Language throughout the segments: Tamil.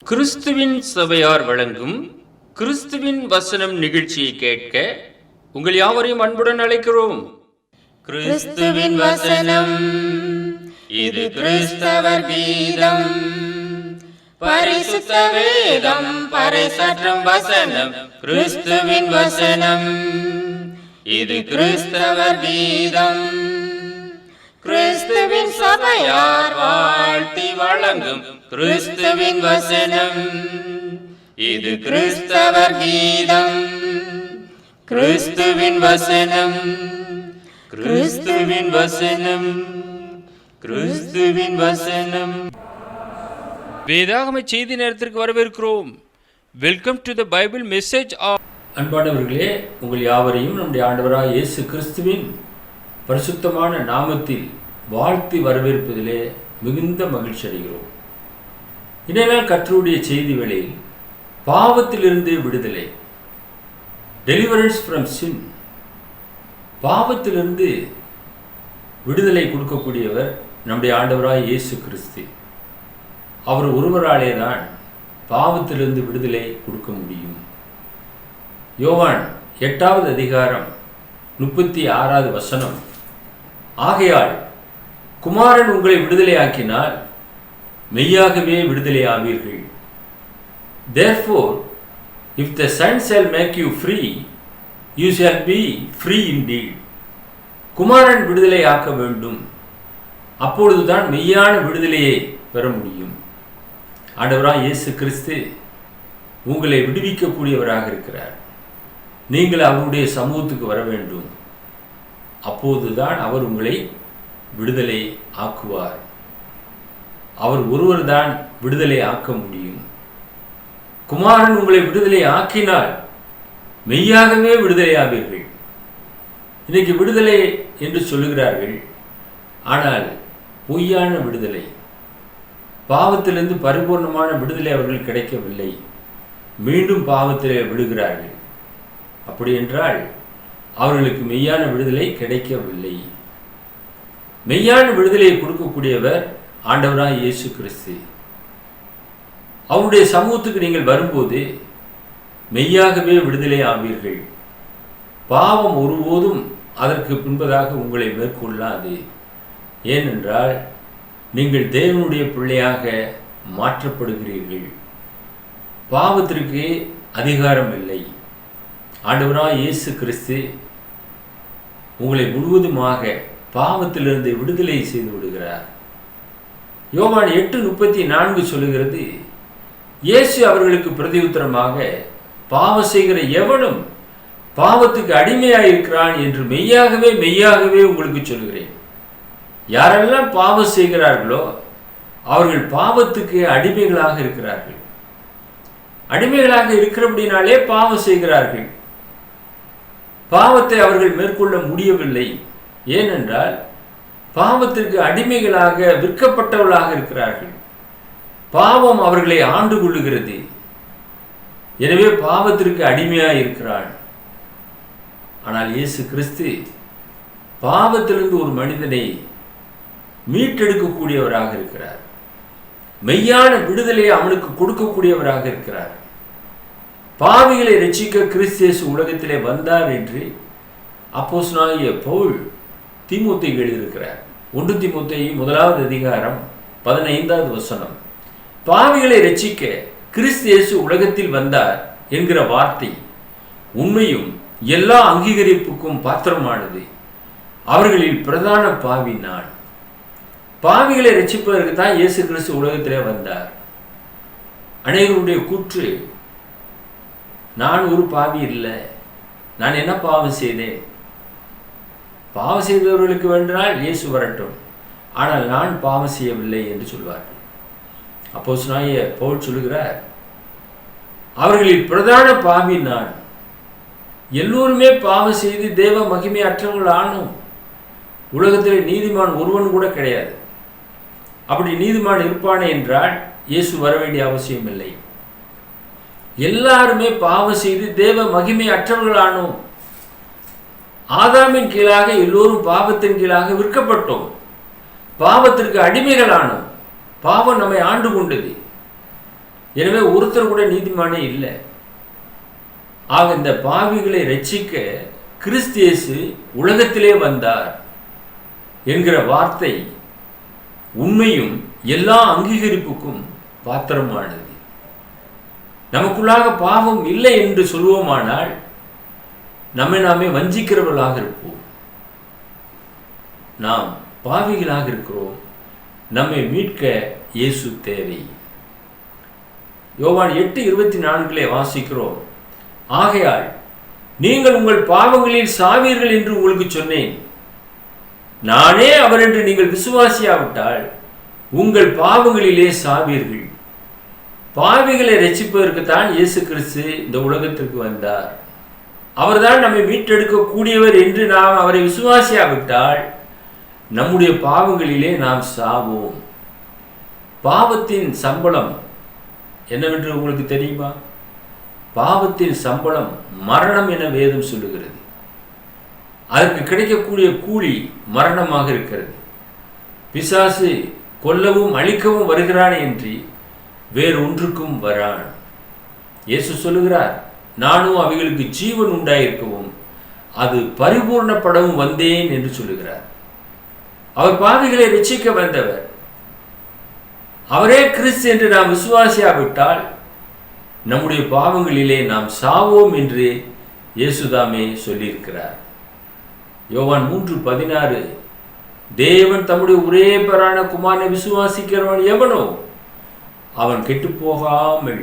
கிறிஸ்துவின் சபையார் வழங்கும் கிறிஸ்துவின் வசனம் நிகழ்ச்சியை கேட்க உங்கள் யாவரையும் அன்புடன் அழைக்கிறோம். கிறிஸ்துவின் வசனம், இது கிறிஸ்தவர் கீதம். பரிசுத்த வேதம் பறைசாற்றும் வசனம், கிறிஸ்துவின் வசனம், இது கிறிஸ்தவர் கீதம். கிறிஸ்துவின் சபையார் வாழ்த்தி வழங்கும் கிறிஸ்துவின் வசனம், இது கிறிஸ்தவர் கீதம். கிறிஸ்துவின் வசனம், கிறிஸ்துவின் வசனம், கிறிஸ்துவின் வசனம். வேதாகம செய்தி நேரத்திற்கு வரவேற்கிறோம். Welcome to the Bible message. அன்பானவர்களே, உங்கள் யாவரையும் நம்முடைய ஆண்டவராக இயேசு கிறிஸ்துவின் பரிசுத்தமான நாமத்தில் வாழ்த்தி வரவேற்பதிலே மிகுந்த மகிழ்ச்சி அடைகிறோம். இன்றைய கர்த்தருடைய செய்தி வேளையில் பாவத்திலிருந்து விடுதலை, டெலிவரன்ஸ் ஃப்ரம் சின், பாவத்திலிருந்து விடுதலை கொடுக்கக்கூடியவர் நம்முடைய ஆண்டவராய் இயேசு கிறிஸ்து. அவர் ஒருவராலே தான் பாவத்திலிருந்து விடுதலை கொடுக்க முடியும். யோவான் 8வது அதிகாரம் 36வது வசனம், ஆகையால் குமாரன் உங்களை விடுதலை ஆக்கினால் மெய்யாகவே விடுதலை ஆவீர்கள். Therefore, if the Son shall make you free, you shall be free indeed. குமாரன் விடுதலை ஆக்க வேண்டும், அப்பொழுதுதான் மெய்யான விடுதலையை பெற முடியும். ஆண்டவராய் இயேசு கிறிஸ்து உங்களை விடுவிக்கக்கூடியவராக இருக்கிறார். நீங்கள் அவருடைய சமூகத்துக்கு வர வேண்டும், அப்போதுதான் அவர் உங்களை விடுதலை ஆக்குவார். அவர் ஒருவர் தான் விடுதலை ஆக்க முடியும். குமாரன் உங்களை விடுதலை ஆக்கினால் மெய்யாகவே விடுதலை ஆவீர்கள். இன்னைக்கு விடுதலை என்று சொல்லுகிறார்கள், ஆனால் பொய்யான விடுதலை, பாவத்திலிருந்து பரிபூர்ணமான விடுதலை அவர்கள் கிடைக்கவில்லை, மீண்டும் பாவத்திலே விடுகிறார்கள். அப்படி என்றால் அவர்களுக்கு மெய்யான விடுதலை கிடைக்கவில்லை. மெய்யான விடுதலையை கொடுக்கக்கூடியவர் ஆண்டவராய் இயேசு கிறிஸ்து. அவருடைய சமூகத்துக்கு நீங்கள் வரும்போது மெய்யாகவே விடுதலை ஆவீர்கள். பாவம் ஒருபோதும் அதற்கு பின்பதாக உங்களை மேற்கொள்ளாது. ஏனென்றால் நீங்கள் தேவனுடைய பிள்ளையாக மாற்றப்படுகிறீர்கள். பாவத்திற்கு அதிகாரம் இல்லை. ஆண்டவராய் இயேசு கிறிஸ்து உங்களை முழுவதுமாக பாவத்திலிருந்து விடுதலை செய்து விடுகிறார். யோவான் 8:34 சொல்லுகிறது, இயேசு அவர்களுக்கு பிரதியுத்தரமாக, பாவம் செய்கிற எவனும் பாவத்துக்கு அடிமையாயிருக்கிறான் என்று மெய்யாகவே மெய்யாகவே உங்களுக்கு சொல்லுகிறேன். யாரெல்லாம் பாவம் செய்கிறார்களோ அவர்கள் பாவத்துக்கு அடிமைகளாக இருக்கிறார்கள். அடிமைகளாக இருக்கிறபடினாலே பாவம் செய்கிறார்கள். பாவத்தை அவர்கள் மேற்கொள்ள முடியவில்லை. ஏனென்றால் பாவத்திற்கு அடிமைகளாக விற்கப்பட்டவர்களாக இருக்கிறார்கள். பாவம் அவர்களை ஆண்டு கொள்ளுகிறது. எனவே பாவத்திற்கு அடிமையாக இருக்கிறான். ஆனால் இயேசு கிறிஸ்து பாவத்திலிருந்து ஒரு மனிதனை மீட்டெடுக்கக்கூடியவராக இருக்கிறார். மெய்யான விடுதலையை அவனுக்கு கொடுக்கக்கூடியவராக இருக்கிறார். பாவிகளை ரட்சிக்க கிறிஸ்து இயேசு உலகத்திலே வந்தார் என்று அப்போஸ்தலனாகிய பவுல் தீமோத்தேயுவுக்கு எழுதியிருக்கிறார். 1 தீமோத்தேயு 1வது அதிகாரம் 15வது வசனம், பாவிகளை ரட்சிக்க கிறிஸ்து இயேசு உலகத்தில் வந்தார் என்கிற வார்த்தை உண்மையும் எல்லா அங்கீகரிப்புக்கும் பாத்திரமானது. அவர்களில் பிரதான பாவி நான். பாவிகளை ரட்சிப்பதற்கு தான் இயேசு கிறிஸ்து உலகத்திலே வந்தார். அநேகருடைய கூற்று, நான் ஒரு பாவி இல்லை, நான் என்ன பாவம் செய்தேன்? பாவம் செய்தவர்களுக்கு வேண்டால் இயேசு வரட்டும், ஆனால் நான் பாவம் செய்யவில்லை என்று சொல்வார்கள். அப்போஸ்தலனாகிய பவுல் சொல்லுகிறார், அவர்களில் பிரதான பாவி நான். எல்லோருமே பாவம் செய்து தேவ மகிமை அற்றவர்கள் ஆனோம். உலகத்தில் நீதிமான் ஒருவன் கூட கிடையாது. அப்படி நீதிமான் இருப்பானே என்றால் இயேசு வர வேண்டிய அவசியம் இல்லை. எல்லாருமே பாவம் செய்து தேவ மகிமை அற்றவர்கள் ஆனோம். ஆதாமின் கீழாக எல்லோரும் பாவத்தின் கீழாக விற்கப்பட்டோம். பாவத்திற்கு அடிமைகளானோம். பாவம் நம்மை ஆண்டு கொண்டது. எனவே ஒருத்தர் கூட நீதிமானே இல்லை. ஆக இந்த பாவிகளை ரட்சிக்க கிறிஸ்து இயேசு உலகத்திலே வந்தார் என்கிற வார்த்தை உண்மையும் எல்லா அங்கீகரிப்புக்கும் பாத்திரமானது. நமக்குள்ளாக பாவம் இல்லை என்று சொல்வோமானால் நம்மை நாமே வஞ்சிக்கிறவர்களாக இருப்போம். நாம் பாவிகளாக இருக்கிறோம். நம்மை மீட்க இயேசு தேவை. யோவான் 8:24 வாசிக்கிறோம், ஆகையால் நீங்கள் உங்கள் பாவங்களில் சாவீர்கள் என்று உங்களுக்கு சொன்னேன். நானே அவர் என்று நீங்கள் விசுவாசியாவிட்டால் உங்கள் பாவங்களிலே சாவீர்கள். பாவிகளை ரட்சிப்பதற்குத்தான் இயேசு கிறிஸ்து இந்த உலகத்திற்கு வந்தார். அவர்தான் நம்மை மீட்டெடுக்க கூடியவர் என்று நாம் அவரை விசுவாசியாவிட்டால் நம்முடைய பாவங்களிலே நாம் சாவோம். பாவத்தின் சம்பளம் என்னவென்று உங்களுக்கு தெரியுமா? பாவத்தின் சம்பளம் மரணம் என வேதம் சொல்லுகிறது. அதற்கு கிடைக்கக்கூடிய கூலி மரணமாக இருக்கிறது. பிசாசு கொல்லவும் அழிக்கவும் வருகிறானே என்று வேறு ஒன்றுக்கும் வரான். இயேசு சொல்லுகிறார், நானும் அவைகளுக்கு ஜீவன் உண்டாயிருக்கவும் அது பரிபூர்ணப்படவும் வந்தேன் என்று சொல்லுகிறார். அவர் பாவிகளை ரட்சிக்க வந்தவர். அவரே கிறிஸ்து என்று நாம் விசுவாசியாவிட்டால் நம்முடைய பாவங்களிலே நாம் சாவோம் என்று இயேசுதாமே சொல்லியிருக்கிறார். யோவான் 3:16, தேவன் தம்முடைய ஒரே பேரான குமாரனை விசுவாசிக்கிறவன் எவனோ அவன் கெட்டு போகாமல்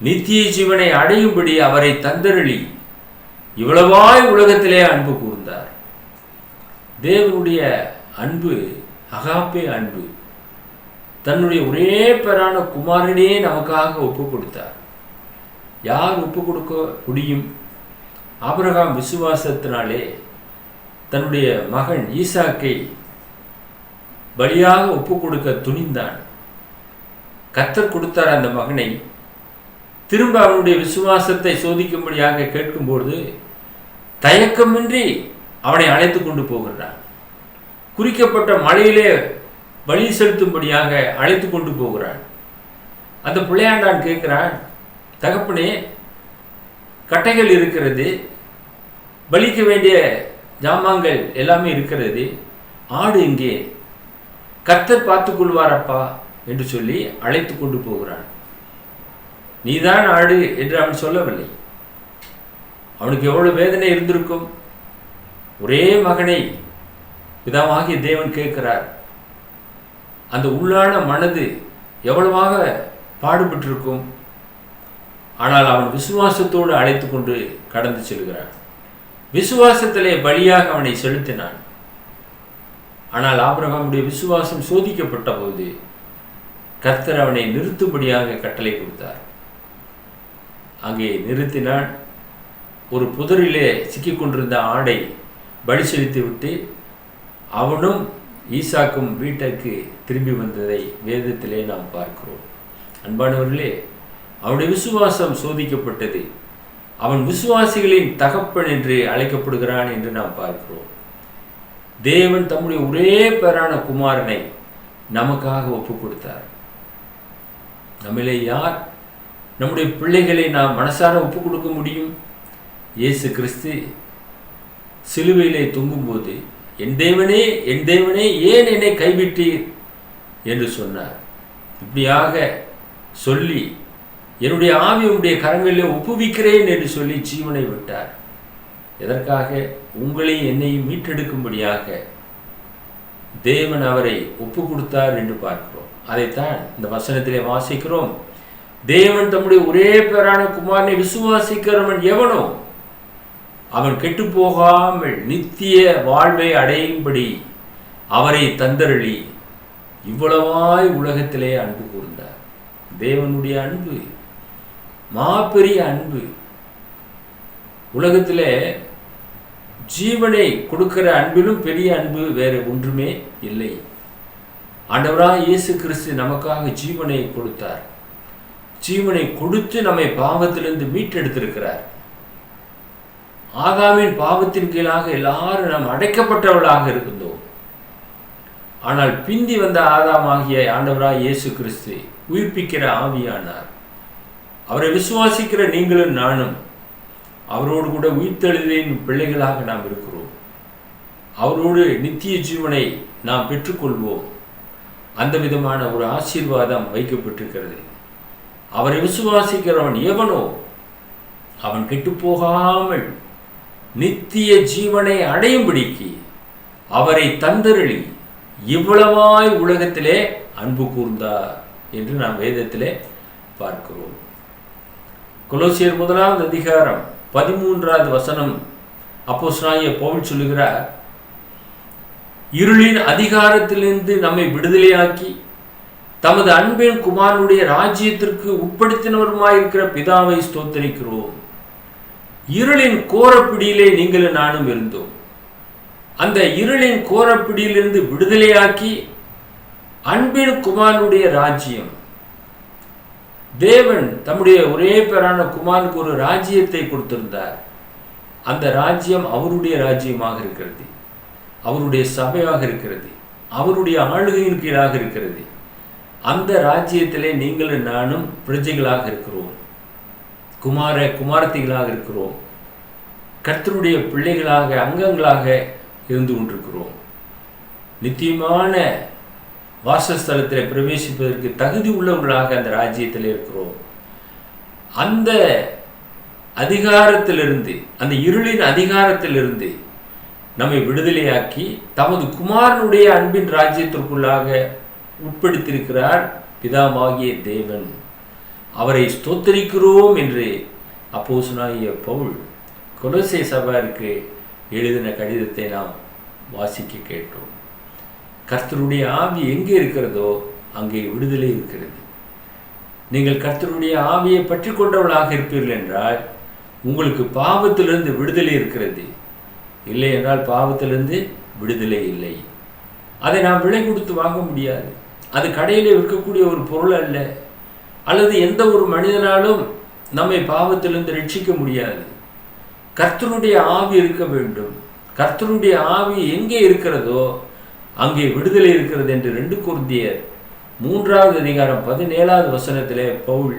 நித்திய ஜீவனை அடையும்படி அவரை தந்தருளி இவ்வளவாய் உலகத்திலே அன்பு கூர்ந்தார். தேவனுடைய அன்பு அகாப்பே அன்பு. தன்னுடைய ஒரே பேரான குமாரனே நமக்காக ஒப்பு கொடுத்தார். யார் ஒப்பு கொடுக்க முடியும்? ஆபிரகாம் விசுவாசத்தினாலே தன்னுடைய மகன் ஈசாக்கை பலியாக ஒப்பு கொடுக்க துணிந்தான். கர்த்தர் கொடுத்தார் அந்த மகனை. திரும்ப அவனுடைய விசுவாசத்தை சோதிக்கும்படியாக கேட்கும்போது தயக்கமின்றி அவனை அழைத்து கொண்டு போகிறான். குறிக்கப்பட்ட மலையிலே பலி செலுத்தும்படியாக அழைத்து கொண்டு போகிறான். அந்த பிள்ளையாண்டான் கேட்கிறான், தகப்பனே, கட்டைகள் இருக்கிறது, பலிக்க வேண்டிய ஜாமான்கள் எல்லாமே இருக்கிறது, ஆடு இங்கே, கர்த்தர் பார்த்துக் கொள்வாரப்பா என்று சொல்லி அழைத்து கொண்டு போகிறான். நீதான் ஆடு என்று அவன் சொல்லவில்லை. அவனுக்கு எவ்வளவு வேதனை இருந்திருக்கும். ஒரே மகனை பிதாவாகிய தேவன் கேட்கிறார். அந்த உள்ளான மனது எவ்வளவாக பாடுபட்டிருக்கும். ஆனால் அவன் விசுவாசத்தோடு அழைத்து கொண்டு கடந்து செல்கிறான். விசுவாசத்திலே பலியாக அவனை செலுத்தினான். ஆனால் ஆபிரகாமுடைய விசுவாசம் சோதிக்கப்பட்ட போது கர்த்தர் அவனை நிறுத்தும்படியாக கட்டளை கொடுத்தார். அங்கே நிறுத்தினான். ஒரு புதரிலே சிக்கிக் கொண்டிருந்த ஆடை பலி செலுத்தி விட்டு அவனும் ஈசாக்கும் வீட்டுக்கு திரும்பி வந்ததை வேதத்திலே நாம் பார்க்கிறோம். அன்பானவர்களே, அவனுடைய விசுவாசம் சோதிக்கப்பட்டது. அவன் விசுவாசிகளின் தகப்பன் என்று அழைக்கப்படுகிறான் என்று நாம் பார்க்கிறோம். தேவன் தம்முடைய ஒரே பேரான குமாரனை நமக்காக ஒப்பு கொடுத்தார். நம்மிலே யார் நம்முடைய பிள்ளைகளை நாம் மனசார ஒப்பு கொடுக்க முடியும்? இயேசு கிறிஸ்து சிலுவையிலே தொங்கும்போது, என் தேவனே, என் தேவனே, ஏன் என்னை கைவிட்டீர் என்று சொன்னார். இப்படியாக சொல்லி, என்னுடைய ஆவி உடைய கரங்களிலே ஒப்புவிக்கிறேன் என்று சொல்லி ஜீவனை விட்டார். எதற்காக? உங்களையும் என்னையும் மீட்டெடுக்கும்படியாக தேவன் அவரை ஒப்பு கொடுத்தார் என்று பார்க்கிறோம். அதைத்தான் இந்த வசனத்திலே வாசிக்கிறோம். தேவன் தம்முடைய ஒரே பேரான குமாரனை விசுவாசிக்கிறவன் எவனோ அவன் கெட்டு போகாமல் நித்திய வாழ்வை அடையும்படி அவரை தந்தருளி இவ்வளவாய் உலகத்திலே அன்பு கூர்ந்தார். தேவனுடைய அன்பு மாபெரிய அன்பு. உலகத்திலே ஜீவனை கொடுக்கிற அன்பிலும் பெரிய அன்பு வேறு ஒன்றுமே இல்லை. ஆண்டவராய் இயேசு கிறிஸ்து நமக்காக ஜீவனை கொடுத்தார். ஜீவனை கொடுத்து நம்மை பாவத்திலிருந்து மீட்டெடுத்திருக்கிறார். ஆதாமின் பாவத்தின் கீழாக எல்லாரும் நாம் அடைக்கப்பட்டவர்களாக இருந்தோம். ஆனால் பிந்தி வந்த ஆதாமாகிய ஆண்டவராய் இயேசு கிறிஸ்து உயிர்ப்பிக்கிற ஆவியானார். அவரை விசுவாசிக்கிற நீங்களும் நானும் அவரோடு கூட உயிர்த்தெழுதலின் பிள்ளைகளாக நாம் இருக்கிறோம். அவரோடு நித்திய ஜீவனை நாம் பெற்றுக்கொள்வோம். அந்த விதமான ஒரு ஆசீர்வாதம் வைக்கப்பட்டிருக்கிறது. அவரை விசுவாசிக்கிறவன் எவனோ அவன் கெட்டுப்போகாமல் நித்திய ஜீவனை அடையும்படிக்கு அவரை தந்தருளி இவ்வளவாய் உலகத்திலே அன்பு கூர்ந்தார் என்று நாம் வேதத்திலே பார்க்கிறோம். கொலோசியர் 1 அதிகாரம் 13வது வசனம் அப்போஸ்தலனாகிய பவுல் சொல்லுகிறார், இருளின் அதிகாரத்திலிருந்து நம்மை விடுதலையாக்கி தமது அன்பின் குமாரனுடைய ராஜ்யத்திற்கு உட்படுத்தினவருமாயிருக்கிற பிதாவை ஸ்தோத்தரிக்கிறோம். இருளின் கோரப்பிடியிலே நீங்களும் நானும் இருந்தோம். அந்த இருளின் கோரப்பிடியிலிருந்து விடுதலையாக்கி அன்பின் குமாரனுடைய ராஜ்யம், தேவன் தம்முடைய ஒரே பேரான குமாரனுக்கு ஒரு ராஜ்யத்தை கொடுத்திருந்தார். அந்த ராஜ்யம் அவருடைய ராஜ்யமாக இருக்கிறது, அவருடைய சபையாக இருக்கிறது, அவருடைய ஆளுகையின் கீழாக இருக்கிறது. அந்த ராஜ்யத்திலே நீங்களும் நானும் பிரஜைகளாக இருக்கிறோம், குமாரத்திகளாக இருக்கிறோம், கர்த்தருடைய பிள்ளைகளாக அங்கங்களாக இருந்து கொண்டிருக்கிறோம். நித்தியமான வாசஸ்தலத்தில் பிரவேசிப்பதற்கு தகுதி உள்ளவர்களாக அந்த ராஜ்யத்தில் இருக்கிறோம். அந்த அதிகாரத்திலிருந்து, அந்த இருளின் அதிகாரத்திலிருந்து நம்மை விடுதலையாக்கி தமது குமாரனுடைய அன்பின் ராஜ்யத்திற்குள்ளாக உட்படுத்தியிருக்கிறார் பிதாவாகிய தேவன். அவரை ஸ்தோத்தரிக்கிறோம் என்று அப்போஸ்தலனாகிய பவுல் கொலோசே சபைக்கு எழுதின கடிதத்தை நாம் வாசிக்க கேட்டோம். கர்த்தருடைய ஆவி எங்கே இருக்கிறதோ அங்கே விடுதலை இருக்கிறது. நீங்கள் கர்த்தருடைய ஆவியை பற்றி கொண்டவர்களாக இருப்பீர்கள் என்றால் உங்களுக்கு பாவத்திலிருந்து விடுதலை இருக்கிறது. இல்லை என்றால் பாவத்திலிருந்து விடுதலை இல்லை. அதை நாம் விலை கொடுத்து வாங்க முடியாது. அது கடையில் விற்கக்கூடிய ஒரு பொருள் அல்ல, அல்லது எந்த ஒரு மனிதனாலும் நம்மை பாவத்திலிருந்து ரட்சிக்க முடியாது. கர்த்தருடைய ஆவி இருக்க வேண்டும். கர்த்தருடைய ஆவி எங்கே இருக்கிறதோ அங்கே விடுதலை இருக்கிறது என்று 2 கொரிந்தியர் 3வது அதிகாரம் 17வது வசனத்திலே பவுல்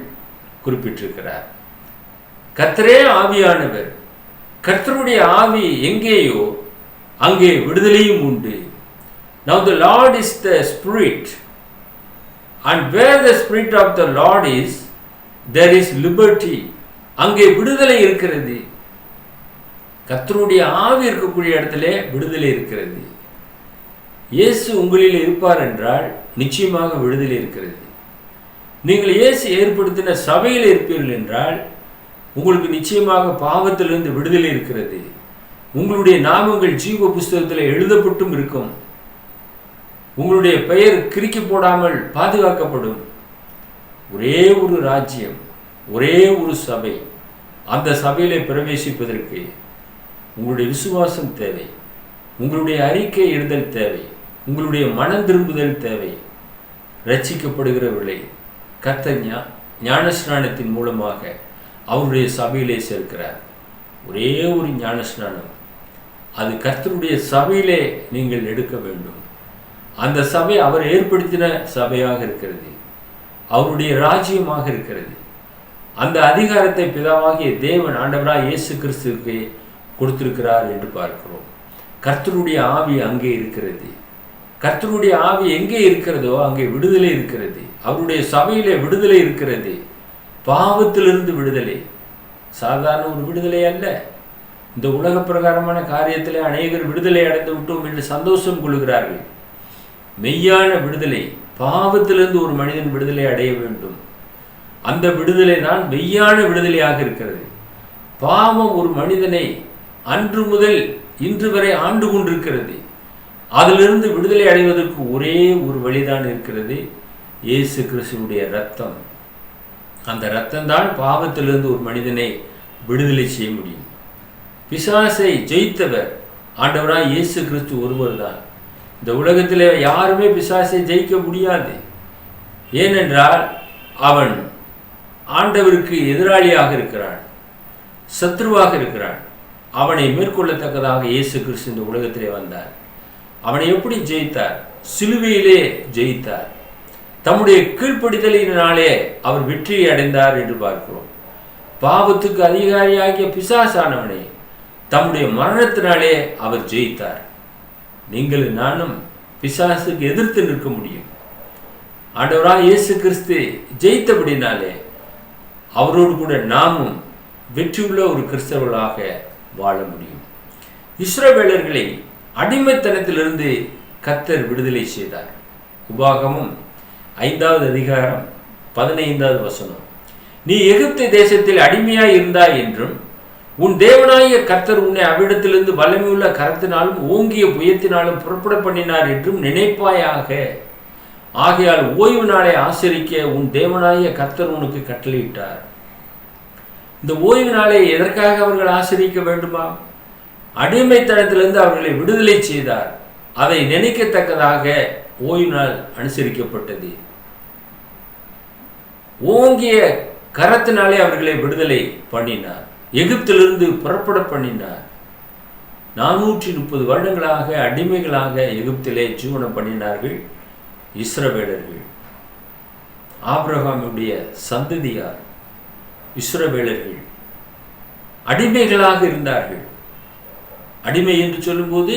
குறிப்பிட்டிருக்கிறார். கர்த்தரே ஆவியானவர். கர்த்தருடைய ஆவி எங்கேயோ அங்கே விடுதலையும் உண்டு. Now the Lord is the Spirit, and where the Spirit of the Lord is, there is liberty. அங்கே விடுதலை இருக்கிறது. கர்த்தருடைய ஆவி இருக்கக்கூடிய இடத்துல விடுதலை இருக்கிறது. இயேசு உங்களில் இருப்பார் என்றால் நிச்சயமாக விடுதலை இருக்கிறது. நீங்கள் இயேசு ஏற்படுத்தின சபையில் இருப்பீர்கள் என்றால் உங்களுக்கு நிச்சயமாக பாவத்திலிருந்து விடுதலை இருக்கிறது. உங்களுடைய நாமங்கள் ஜீவ புஸ்தகத்தில் எழுதப்பட்டும் இருக்கும். உங்களுடைய பெயர் கிறுக்கி போடாமல் பாதுகாக்கப்படும். ஒரே ஒரு ராஜ்யம், ஒரே ஒரு சபை. அந்த சபையிலே பிரவேசிப்பதற்கு உங்களுடைய விசுவாசம் தேவை, உங்களுடைய அறிக்கை இடுதல் தேவை, உங்களுடைய மனம் திரும்புதல் தேவை. ரட்சிக்கப்படுகிறவர்களை கர்த்தர் ஞானஸ்நானத்தின் மூலமாக அவருடைய சபையிலே சேர்க்கிறார். ஒரே ஒரு ஞானஸ்நானம், அது கர்த்தருடைய சபையிலே நீங்கள் எடுக்க வேண்டும். அந்த சபை அவர் ஏற்படுத்தின சபையாக இருக்கிறது, அவருடைய ராஜ்யமாக இருக்கிறது. அந்த அதிகாரத்தை பிதாவாகிய தேவன் ஆண்டவராய் இயேசு கிறிஸ்துவுக்கு கொடுத்திருக்கிறார் என்று பார்க்கிறோம். கர்த்தருடைய ஆவி அங்கே இருக்கிறது. கர்த்தருடைய ஆவி எங்கே இருக்கிறதோ அங்கே விடுதலை இருக்கிறது. அவருடைய சபையிலே விடுதலை இருக்கிறது. பாவத்திலிருந்து விடுதலை, சாதாரண ஒரு விடுதலை அல்ல. இந்த உலக பிரகாரமான காரியத்திலே அநேகர் விடுதலை அடைந்து விட்டோம் என்று சந்தோஷம் கொள்கிறார்கள். மெய்யான விடுதலை, பாவத்திலிருந்து ஒரு மனிதன் விடுதலை அடைய வேண்டும். அந்த விடுதலை தான் மெய்யான விடுதலையாக இருக்கிறது. பாவம் ஒரு மனிதனை அன்று முதல் இன்று வரை ஆண்டு கொண்டிருக்கிறது. அதிலிருந்து விடுதலை அடைவதற்கு ஒரே ஒரு வழிதான் இருக்கிறது, இயேசு கிறிஸ்துவுடைய இரத்தம். அந்த இரத்தம் தான் பாவத்திலிருந்து ஒரு மனிதனை விடுதலை செய்ய முடியும். பிசாசை ஜெயித்தவர் ஆண்டவராய் இயேசு கிறிஸ்து ஒருவர் தான். இந்த உலகத்தில் யாருமே பிசாசை ஜெயிக்க முடியாது. ஏனென்றால் அவன் ஆண்டவருக்கு எதிராளியாக இருக்கிறான், சத்ருவாக இருக்கிறான். அவனை மேற்கொள்ளத்தக்கதாக இயேசு கிறிஸ்து இந்த உலகத்திலே வந்தார். அவனை எப்படி ஜெயித்தார்? சிலுவையிலே ஜெயித்தார். தம்முடைய கீழ்ப்படிதலினாலே அவர் வெற்றியை அடைந்தார் என்று பார்க்கிறோம். பாவத்துக்கு அதிகாரியாகிய பிசாசானவனை தம்முடைய மரணத்தினாலே அவர் ஜெயித்தார். நீங்கள் நானும் பிசாசுக்கு எதிர்த்து நிற்க முடியும். ஆண்டவராய் இயேசு கிறிஸ்து ஜெயித்தபடினாலே அவரோடு கூட நாமும் வெற்றியுள்ள ஒரு கிறிஸ்தவர்களாக வாழ முடியும். இஸ்ரவேலர்களை அடிமைத்தனத்திலிருந்து கர்த்தர் விடுதலை செய்தார். உபாகமம் 5வது அதிகாரம் 15வது வசனம். நீ எகிப்து தேசத்தில் அடிமையாய் இருந்தாய் என்றும் உன் தேவனாகிய கர்த்தர் உன்னை அவ்விடத்திலிருந்து வல்லமையுள்ள கரத்தினாலும் ஓங்கிய புயத்தினாலும் புறப்பட பண்ணினார் என்றும் நினைப்பாயாக. ஆகையால் ஓய்வு நாளை ஆசரிக்க உன் தேவனாகிய கர்த்தர் உனக்கு கட்டளையிட்டார். இந்த ஓய்வு நாளை எதற்காக அவர்கள் ஆசரிக்க வேண்டுமா? அடிமைத்தனத்திலிருந்து அவர்களை விடுதலை செய்தார். அதை நினைக்கத்தக்கதாக ஓய்வு நாள் அனுசரிக்கப்பட்டது. ஓங்கிய கரத்தினாலே அவர்களை விடுதலை பண்ணினார். எகிப்திலிருந்து புறப்பட பண்ணினார். 430 வருடங்களாக அடிமைகளாக எகிப்திலே ஜீவனம் பண்ணினார்கள் இஸ்ரவேலர்கள். ஆபிரகாமுடைய சந்ததியார் இஸ்ரவேலர்கள் அடிமைகளாக இருந்தார்கள். அடிமை என்று சொல்லும்போது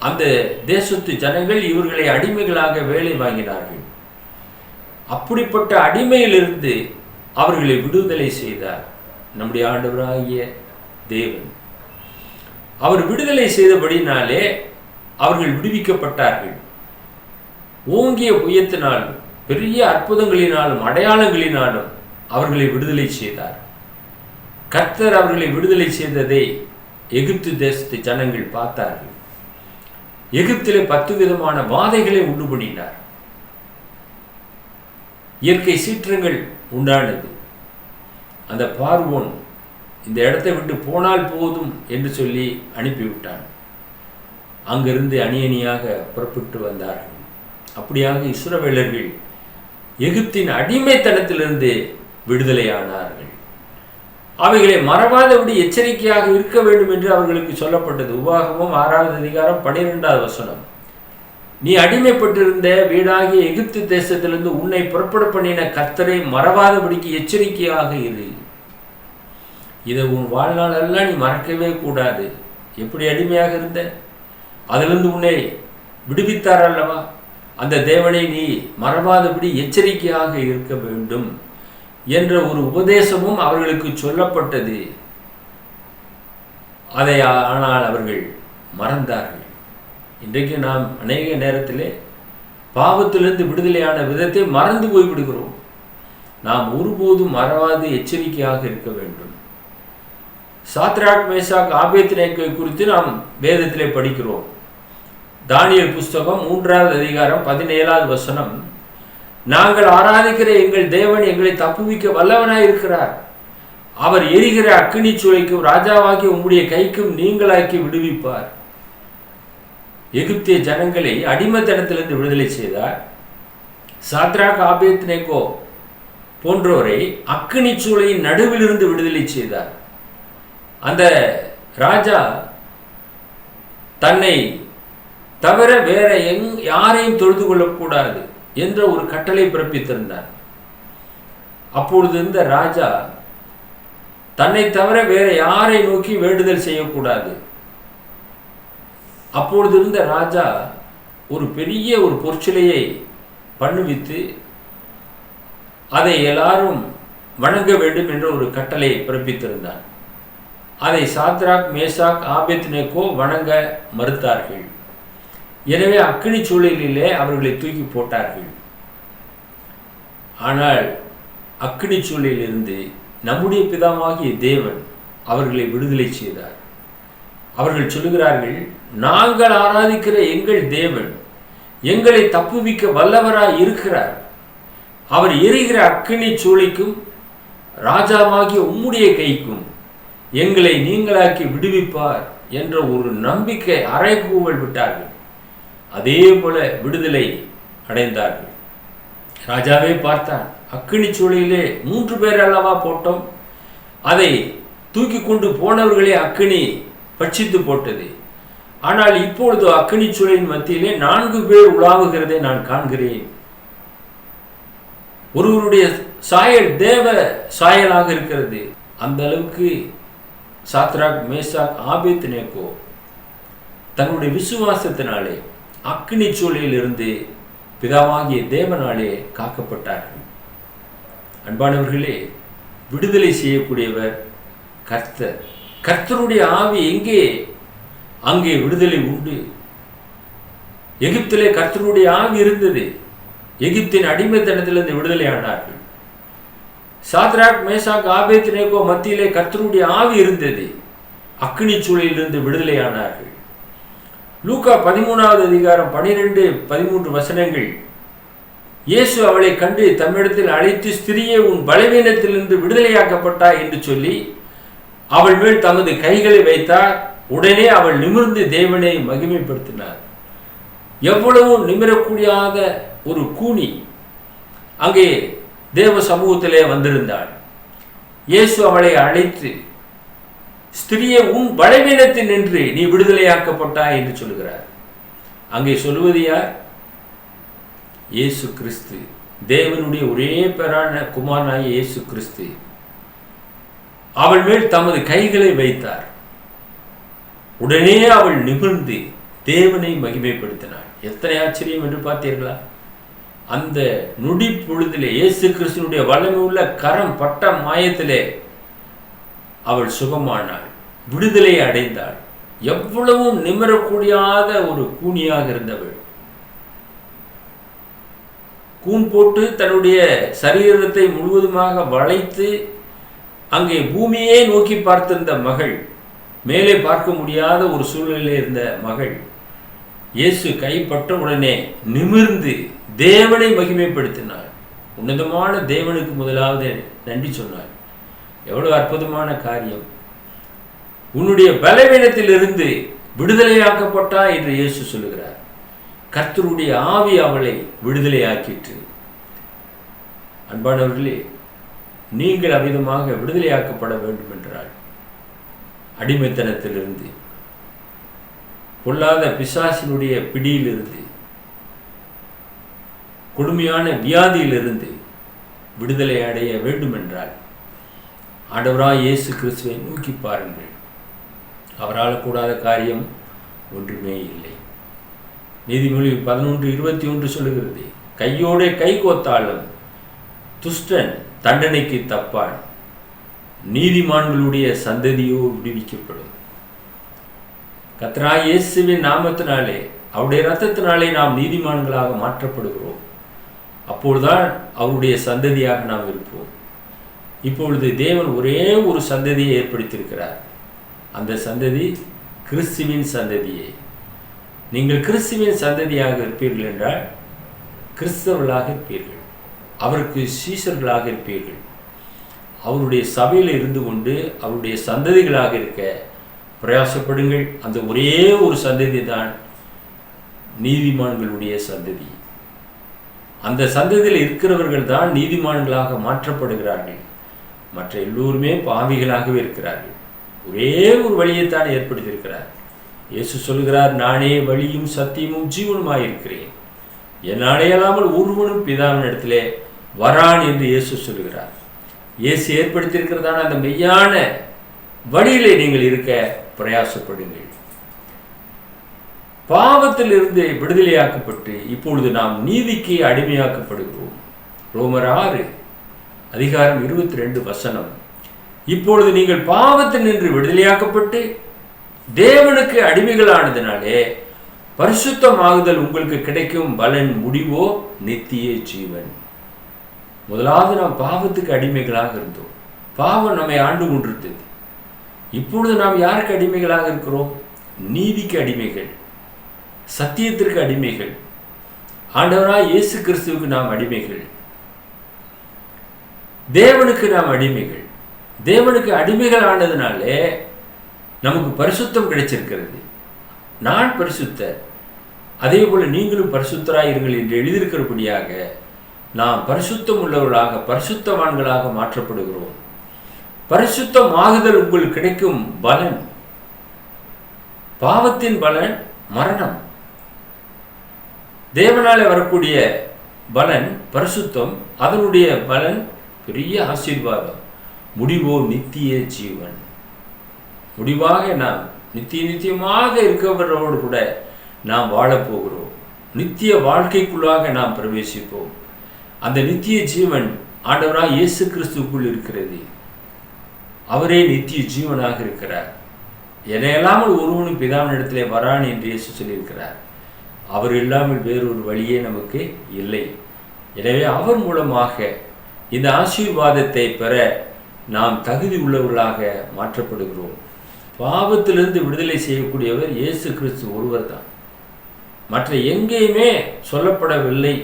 அந்த தேசத்து ஜனங்கள் இவர்களை அடிமைகளாக வேலை வாங்கினார்கள். அப்படிப்பட்ட அடிமையிலிருந்து அவர்களை விடுதலை செய்தார் நம்முடைய ஆண்டவராகிய தேவன். அவர் விடுதலை செய்தபடினாலே அவர்கள் விடுவிக்கப்பட்டார்கள். ஓங்கிய புயத்தினாலும் பெரிய அற்புதங்களினாலும் அடையாளங்களினாலும் அவர்களை விடுதலை செய்தார். கர்த்தர் அவர்களை விடுதலை செய்ததை எகிப்து தேசத்து ஜனங்கள் பார்த்தார்கள். எகிப்திலே 10 விதமான வாதைகளை உண்டு பண்ணினார். இயற்கை சீற்றங்கள் உண்டானது. அந்த பார்வோன் இந்த இடத்தை விட்டு போனால் போதும் என்று சொல்லி அனுப்பிவிட்டான். அங்கிருந்து அணி அணியாக புறப்பட்டு வந்தார்கள். அப்படியாக இஸ்ரவேலர்கள் எகிப்தின் அடிமைத்தனத்திலிருந்து விடுதலையானார்கள். அவைகளை மறவாதபடி எச்சரிக்கையாக இருக்க வேண்டும் என்று அவர்களுக்கு சொல்லப்பட்டது. உபாகமம் 6வது அதிகாரம் 12வது வசனம். நீ அடிமைப்பட்டிருந்த வீடாகிய எகிப்து தேசத்திலிருந்து உன்னை புறப்பட பண்ணின கர்த்தரை மறவாதபடிக்கு எச்சரிக்கையாக இரு. இதை உன் வாழ்நாள் எல்லாம் நீ மறக்கவே கூடாது. எப்படி அடிமையாக இருந்த, அதிலிருந்து உன்னை விடுவித்தார் அல்லவா, அந்த தேவனை நீ மறவாதபடி எச்சரிக்கையாக இருக்க வேண்டும் என்ற ஒரு உபதேசமும் அவர்களுக்கு சொல்லப்பட்டது. அதை ஆனால் அவர்கள் மறந்தார்கள். இன்றைக்கு நாம் அநேக நேரத்திலே பாவத்திலிருந்து விடுதலையான விதத்தை மறந்து போய்விடுகிறோம். நாம் ஒருபோதும் மறவாது எச்சரிக்கையாக இருக்க வேண்டும். சாத்ராக் மேசாக் ஆபேத்நேகோ குறித்து நாம் வேதத்திலே படிக்கிறோம். தானியேல் புஸ்தகம் 3வது அதிகாரம் 17வது வசனம். நாங்கள் ஆராதிக்கிற எங்கள் தேவன் எங்களை தப்புவிக்க வல்லவனாய் இருக்கிறார். அவர் எரிகிற அக்கினி சூளைக்கும் ராஜாவாகிய உம்முடைய கைக்கும் நீங்களாக்கி விடுவிப்பார். எகிப்திய ஜனங்களை அடிமைத்தனத்திலிருந்து விடுதலை செய்தார். சாத்ராக் ஆபேத்நேகோ போன்றோரை அக்கினி சூளையின் நடுவிலிருந்து விடுதலை செய்தார். அந்த ராஜா தன்னை தவிர வேற யாரையும் தொழுது கொள்ளக்கூடாது என்ற ஒரு கட்டளை பிறப்பித்திருந்தார். அப்பொழுது இந்த ராஜா தன்னை தவிர வேற யாரை நோக்கி வேண்டுதல் செய்யக்கூடாது. அப்பொழுது இருந்த ராஜா ஒரு பெரிய ஒரு பொற்சிலையை பண்ணுவித்து அதை எல்லாரும் வணங்க வேண்டும் என்ற ஒரு கட்டளை பிறப்பித்திருந்தார். அதை சாத்ராக் மேசாக் ஆபேத்நேகோ வணங்க மறுத்தார்கள். எனவே அக்கினி சூளையிலே அவர்களை தூக்கி போட்டார்கள். ஆனால் அக்கினி சூளையிலிருந்து நம்முடைய பிதாவாகிய தேவன் அவர்களை விடுதலை செய்தார். அவர்கள் சொல்லுகிறார்கள், நாங்கள் ஆராதிக்கிற எங்கள் தேவன் எங்களை தப்புவிக்க வல்லவராய் இருக்கிறார். அவர் எரிகிற அக்கினி சூளைக்கும் ராஜாவாகிய உம்முடைய கைக்கும் எங்களை நீங்களாக்கி விடுவிப்பார் என்ற ஒரு நம்பிக்கை அறைகூவல் விட்டார்கள். அதே போல விடுதலை அடைந்தார்கள். ராஜாவே பார்த்தான், அக்கினி சூளையிலே 3 பேர் அல்லவா போட்டோம், அதை தூக்கி கொண்டு போனவர்களே அக்கினி பட்சித்து போட்டது. ஆனால் இப்பொழுது அக்கினி சூளையின் மத்தியிலே 4 பேர் உலாவுகிறதை நான் காண்கிறேன். ஒருவருடைய சாயல் தேவ சாயலாக இருக்கிறது. அந்த அளவுக்கு சாத்ராக், மேசாக், ஆபேத்நேகோ தன்னுடைய விசுவாசத்தினாலே அக்கினி சூளையில் இருந்து பிதாவாகிய தேவனாலே காக்கப்பட்டார்கள். அன்பானவர்களே, விடுதலை செய்யக்கூடியவர் கர்த்தர். கர்த்தருடைய ஆவி எங்கே, அங்கே விடுதலை உண்டு. எகிப்திலே கர்த்தருடைய ஆவி இருந்தது. எகிப்தின் அடிமைத்தனத்திலிருந்து விடுதலை ஆனார்கள். சாத்ராக், மேசாக், ஆபேத்நேகோ மத்தியிலே கர்த்தருடைய ஆவி இருந்தது. அக்கினி சூளையிலிருந்து விடுதலை ஆனார்கள். லூக்கா 13வது அதிகாரம் 12-13 வசனங்கள். இயேசு அவளை கண்டு தம்மிடத்தில் அழைத்து, ஸ்திரியே, உன் பலவீனத்திலிருந்து விடுதலையாக்கப்பட்டாய் என்று சொல்லி அவள் மேல் தமது கைகளை வைத்தார். உடனே அவள் நிமிர்ந்து தேவனை மகிமைப்படுத்தினார். எவ்வளவு நிமிரக்கூடியாத ஒரு கூனி அங்கே தேவ சமூகத்திலே வந்திருந்தாள். இயேசு அவளை அழைத்து, ஸ்திரியே, உன் பலவீனத்தில் நின்று நீ விடுதலையாக்கப்பட்டாய் என்று சொல்கிறார். அங்கே சொல்லுவது யார்? இயேசு கிறிஸ்து, தேவனுடைய ஒரே பேரான குமாரனாகிய இயேசு கிறிஸ்து. அவள் மேல் தமது கைகளை வைத்தார். உடனே அவள் நிமிர்ந்து தேவனை மகிமைப்படுத்தினாள். எத்தனை ஆச்சரியம் என்று பார்த்தீர்களா? அந்த நொடி பொழுதிலே இயேசு கிறிஸ்துனுடைய வல்லமை உள்ள கரம் பட்ட மாயத்திலே அவள் சுகமானாள், விடுதலை அடைந்தாள். எவ்வளவு நிமிரக்கூடியாத ஒரு கூனியாக இருந்தவள், கூன் போட்டு தன்னுடைய சரீரத்தை முழுவதுமாக வளைத்து அங்கே பூமியே நோக்கி பார்த்திருந்த மகள், மேலே பார்க்க முடியாத ஒரு சூழ்நிலையில் இருந்த மகள், இயேசு கைப்பட்ட உடனே நிமிர்ந்து தேவனை மகிமைப்படுத்தினாள். உன்னதமான தேவனுக்கு முதலாவது நன்றி சொன்னாள். எவ்வளவு அற்புதமான காரியம்! உன்னுடைய பலவீனத்திலிருந்து விடுதலையாக்கப்பட்டா என்று இயேசு சொல்லுகிறார். கர்த்தருடைய ஆவி அவளை விடுதலையாக்கிற்று. அன்பானவர்களே, நீங்கள் அவ்விதமாக விடுதலையாக்கப்பட வேண்டும் என்றால், அடிமைத்தனத்திலிருந்து, பொல்லாத பிசாசினுடைய பிடியிலிருந்து, கொடுமையான வியாதியிலிருந்து விடுதலை அடைய வேண்டும் என்றால் ஆண்டவராய் இயேசு கிறிஸ்துவை நோக்கி பாருங்கள். அவரால் கூடாத காரியம் ஒன்றுமே இல்லை. நீதிமொழி 11:21 சொல்லுகிறது, கையோட கை கோத்தாலும் துஷ்டன் தண்டனைக்கு தப்பான், நீதிமான்களுடைய சந்ததியோ விடுவிக்கப்படும். கர்த்தராகிய இயேசுவின் நாமத்தினாலே, அவருடைய இரத்தத்தினாலே நாம் நீதிமான்களாக மாற்றப்படுகிறோம். அப்பொழுதுதான் அவருடைய சந்ததியாக நாம் இருப்போம். இப்பொழுது தேவன் ஒரே ஒரு சந்ததியை ஏற்படுத்தியிருக்கிறார். அந்த சந்ததி கிறிஸ்துவின் சந்ததியே. நீங்கள் கிறிஸ்துவின் சந்ததியாக இருப்பீர்கள் என்றால் கிறிஸ்தவர்களாக இருப்பீர்கள், அவருக்கு சீஷர்களாக இருப்பீர்கள். அவருடைய சபையில் இருந்து கொண்டு அவருடைய சந்ததிகளாக இருக்க பிரயாசப்படுங்கள். அந்த ஒரே ஒரு சந்ததி தான் நீதிமான்களுடைய சந்ததி. அந்த சந்ததியில் இருக்கிறவர்கள் தான் நீதிமான்களாக மாற்றப்படுகிறார்கள். மற்ற எல்லோருமே பாவிகளாகவே இருக்கிறார்கள். ஒரே ஒரு வழியைத்தான் ஏற்படுத்தியிருக்கிறார். இயேசு சொல்கிறார், நானே வழியும் சத்தியமும் ஜீவனுமாயிருக்கிறேன், என்னாலே அல்லாமல் ஒருவனும் பிதாவின் இடத்திலே வரான் என்று இயேசு சொல்கிறார். இயேசு ஏற்படுத்தியிருக்கிறதான அந்த மெய்யான வழியிலே நீங்கள் இருக்க பிரயாசப்படுங்கள். பாவத்திலிருந்து விடுதலையாக்கப்பட்டு இப்பொழுது நாம் நீதிக்கு அடிமையாக்கப்படுகிறோம். ரோமர் 6:22 இப்பொழுது நீங்கள் பாவத்தில் நின்று விடுதலையாக்கப்பட்டு தேவனுக்கு அடிமைகளானதினாலே பரிசுத்தமாகுதல் உங்களுக்கு கிடைக்கும் பலன் முடிவோ நித்திய ஜீவன். முதலாவது நாம் பாவத்துக்கு அடிமைகளாக இருந்தோம். பாவம் நம்மை ஆண்டு கொண்டிருந்தது. இப்பொழுது நாம் யாருக்கு அடிமைகளாக இருக்கிறோம்? நீதிக்கு அடிமைகள், சத்தியத்திற்கு அடிமைகள், ஆண்டவராய் இயேசு கிறிஸ்துவுக்கு நாம் அடிமைகள், தேவனுக்கு நாம் அடிமைகள். தேவனுக்கு அடிமைகள் ஆனதுனாலே நமக்கு பரிசுத்தம் கிடைச்சிருக்கிறது. நான் பரிசுத்தர், அதே போல நீங்களும் பரிசுத்தராயிருங்கள் என்று எழுதியிருக்கிறபடியாக நாம் பரிசுத்தம் உள்ளவர்களாக, பரிசுத்தவான்களாக மாற்றப்படுகிறோம். பரிசுத்தமாகுதல் உங்களுக்கு கிடைக்கும் பலன், பாவத்தின் பலன் மரணம். தேவனாலே வரக்கூடிய பலன் பரிசுத்தம், அதனுடைய பலன் பெரிய ஆசீர்வாதம். முடிவோ நித்திய ஜீவன். முடிவாக நாம் நித்தியமாக இருக்கிறவரோடு கூட நாம் வாழப்போகிறோம். நித்திய வாழ்க்கைக்குள்ளாக நாம் பிரவேசிப்போம். அந்த நித்திய ஜீவன் ஆண்டவராக இயேசு கிறிஸ்துக்குள் இருக்கிறது. அவரே நித்திய ஜீவனாக இருக்கிறார். எனையெல்லாமல் ஒருவனும் பிதாவினிடத்திலே வரான் என்று இயேசு சொல்லியிருக்கிறார். அவர் இல்லாமல் வேறொரு வழியே நமக்கு இல்லை. எனவே அவர் மூலமாக இந்த ஆசீர்வாதத்தை பெற நாம் தகுதி உள்ளவர்களாக மாற்றப்படுகிறோம். பாவத்திலிருந்து விடுதலை செய்யக்கூடியவர் இயேசு கிறிஸ்து ஒருவர் தான். மற்ற எங்கேயுமே சொல்லப்படவில்லை.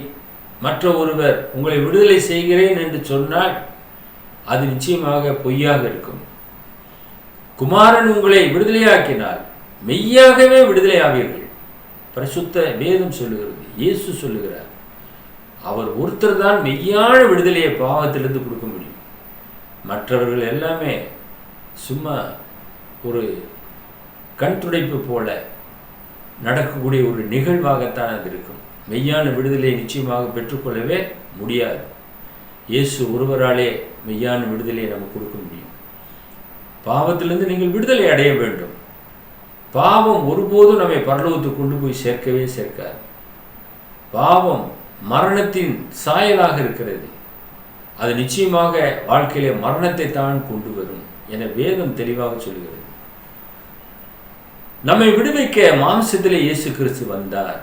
மற்ற ஒருவர் உங்களை விடுதலை செய்கிறேன் என்று சொன்னால் அது நிச்சயமாக பொய்யாக இருக்கும். குமாரன் உங்களை விடுதலையாக்கினால் மெய்யாகவே விடுதலை ஆவீர்கள். பரிசுத்த வேதம் சொல்லுகிறது, இயேசு சொல்லுகிறார். அவர் ஒருத்தர் தான் மெய்யான விடுதலையை பாவத்திலிருந்து கொடுக்க முடியும். மற்றவர்கள் எல்லாமே சும்மா ஒரு கண் துடைப்பு போல நடக்கக்கூடிய ஒரு நிகழ்வாகத்தான் அது இருக்கும். மெய்யான விடுதலையை நிச்சயமாக பெற்றுக்கொள்ளவே முடியாது. இயேசு ஒருவராலே மெய்யான விடுதலையை நமக்கு கொடுக்க முடியும். பாவத்திலிருந்து நீங்கள் விடுதலை அடைய வேண்டும். பாவம் ஒருபோதும் நம்மை பரலோகத்துக்கு கொண்டு போய் சேர்க்கவே சேர்க்காது. பாவம் மரணத்தின் சாயலாக இருக்கிறது. அது நிச்சயமாக வாழ்க்கையிலே மரணத்தை தான் கொண்டு வரும் என வேதம் தெளிவாக சொல்கிறது. நம்மை விடுவிக்க மாம்சத்திலே இயேசு கிறிஸ்து வந்தார்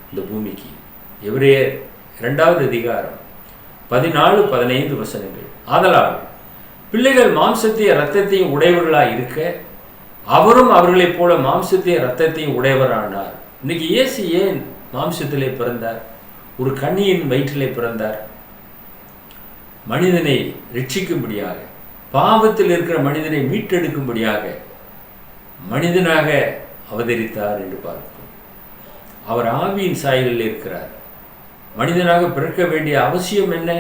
இந்த பூமிக்கு. எபிரேயர் 2வது அதிகாரம் 14-15 வசனங்கள். ஆதலால் பிள்ளைகள் மாம்சத்தையும் இரத்தத்தையும் உடையவர்களாய் இருக்க அவரும் அவர்களைப் போல மாம்சத்தையும் இரத்தத்தையும் உடையவரானார். இன்னைக்கு இயேசு ஏன் மாம்சத்திலே பிறந்தார்? ஒரு கன்னியின் வயிற்றிலே பிறந்தார். மனிதனை ரட்சிக்கும்படியாக, பாவத்தில் இருக்கிற மனிதனை மீட்டெடுக்கும்படியாக மனிதனாக அவதரித்தார் என்று பார்க்கிறோம். அவர் ஆவியின் சாயலில் இருக்கிறார். மனிதனாக பிறக்க வேண்டிய அவசியம் என்ன?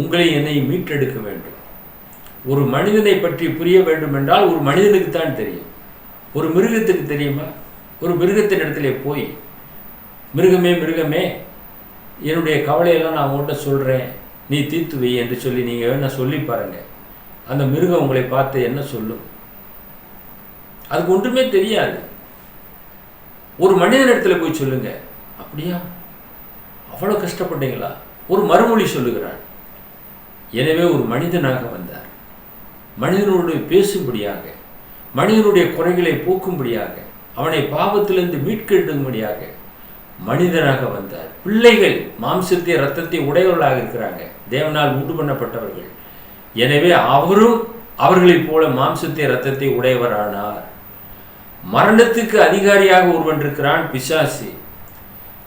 உங்களை என்னை மீட்டெடுக்க வேண்டும். ஒரு மனிதனை பற்றி புரிய வேண்டும் என்றால் ஒரு மனிதனுக்கு தான் தெரியும். ஒரு மிருகத்துக்கு தெரியுமா? ஒரு மிருகத்தின் இடத்துல போய் மிருகமே என்னுடைய கவலையெல்லாம் நான் உங்கள்கிட்ட சொல்கிறேன், நீ தீர்த்து வை என்று சொல்லி நீங்கள் வேணா சொல்லி பாருங்கள். அந்த மிருகம் உங்களை பார்த்து என்ன சொல்லும்? அதுக்கு ஒன்றுமே தெரியாது. ஒரு மனிதனிடத்தில் போய் சொல்லுங்க, அப்படியா அவ்வளோ கஷ்டப்பட்டீங்களா? ஒரு மறுமொழி சொல்லுகிறான். எனவே ஒரு மனிதனாக வந்தார். மனிதனோடு பேசும்படியாக, மனிதனுடைய குறைகளை போக்கும்படியாக, அவனை பாவத்திலிருந்து மீட்கெடுக்கும்படியாக மனிதனாக வந்தார். பிள்ளைகள் மாம்சத்தை இரத்தத்தை உடையவர்களாக இருக்கிறாங்க, தேவனால் உண்டு பண்ணப்பட்டவர்கள். எனவே அவரும் அவர்களைப் போல மாம்சத்தை இரத்தத்தை உடையவரானார். மரணத்துக்கு அதிகாரியாக ஒருவன் இருக்கிறான், பிசாசு.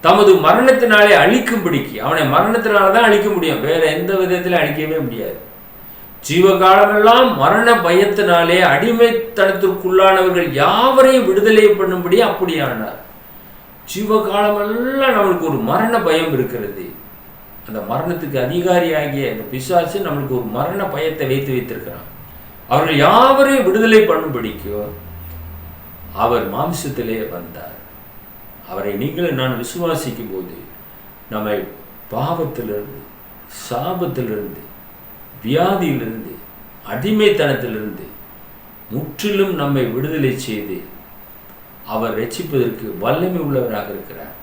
தமது மரணத்தினாலே அழிக்கும்படிக்கு, அவனை மரணத்தினால தான் அழிக்க முடியும், வேற எந்த விதத்திலும் அழிக்கவே முடியாது. ஜீவகாலமெல்லாம் மரண பயத்தினாலே அடிமைத்தனத்திற்குள்ளானவர்கள் யாவரையும் விடுதலை பண்ணும்படி அப்படியானார். ஜீவகாலமெல்லாம் நம்மளுக்கு ஒரு மரண பயம் இருக்கிறது. அந்த மரணத்துக்கு அதிகாரியாகிய அந்த பிசாசு நம்மளுக்கு ஒரு மரண பயத்தை வைத்திருக்கிறான். அவர்கள் யாவரையும் விடுதலை பண்ணும்படிக்கும் அவர் மாம்சத்திலே வந்தார். அவரை நீங்களும் நான் விசுவாசிக்கும் போது நம்மை பாவத்திலிருந்து, சாபத்திலிருந்து, வியாதியிலிருந்து, அடிமைத்தனத்திலிருந்து முற்றிலும் நம்மை விடுதலை செய்து அவர் ரட்சிப்பதற்கு வல்லமை உள்ளவராக இருக்கிறார்.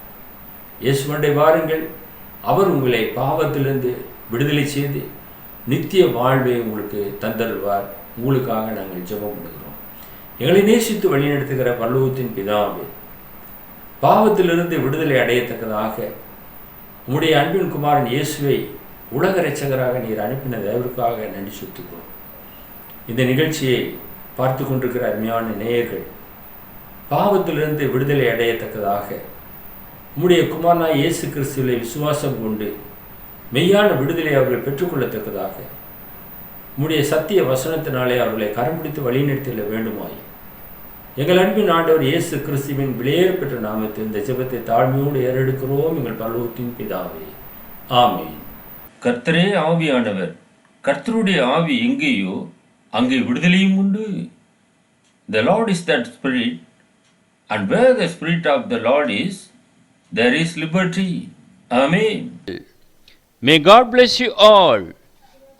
இயேசுவண்டை வாருங்கள், அவர் உங்களை பாவத்திலிருந்து விடுதலை செய்து நித்திய வாழ்வை உங்களுக்கு தந்தருவார். உங்களுக்காக நாங்கள் ஜெபம் பண்ணுகிறோம். எங்களை நேசித்து வழிநடத்துகிற பரலோகத்தின் பிதாவே, பாவத்திலிருந்து விடுதலை அடையத்தக்கதாக உம்முடைய அன்பின் குமாரன் இயேசுவை உலக இரட்சகராக நீர் அனுப்பின தேவருக்காக நன்றி செலுத்துகிறோம். இந்த நிகழ்ச்சியை பார்த்து கொண்டிருக்கிற அருமையான நேயர்கள் பாவத்திலிருந்து விடுதலை அடையத்தக்கதாக உம்முடைய குமாரனாய் இயேசு கிறிஸ்துவை விசுவாசம் கொண்டு மெய்யான விடுதலை அவர்கள் பெற்றுக்கொள்ளத்தக்கதாக உம்முடைய சத்திய வசனத்தினாலே அவர்களை கரம் பிடித்து வழிநடத்திட வேண்டுமாய் எங்கள் அன்பின் ஆண்டவர் இயேசு கிறிஸ்துவின் விலையேற பெற்ற நாமத்தில் இந்த ஜெபத்தை தாழ்மையோடு ஏறெடுக்கிறோம் எங்கள் பரலோகத்தின் பிதாவே, ஆமென். கர்த்தரே ஆவியானவர். கர்த்தருடைய ஆவி எங்கேயோ அங்கே விடுதலையும் உண்டு. The Lord is that Spirit. And where the Spirit of the Lord is, there is liberty. Amen. May God bless you all.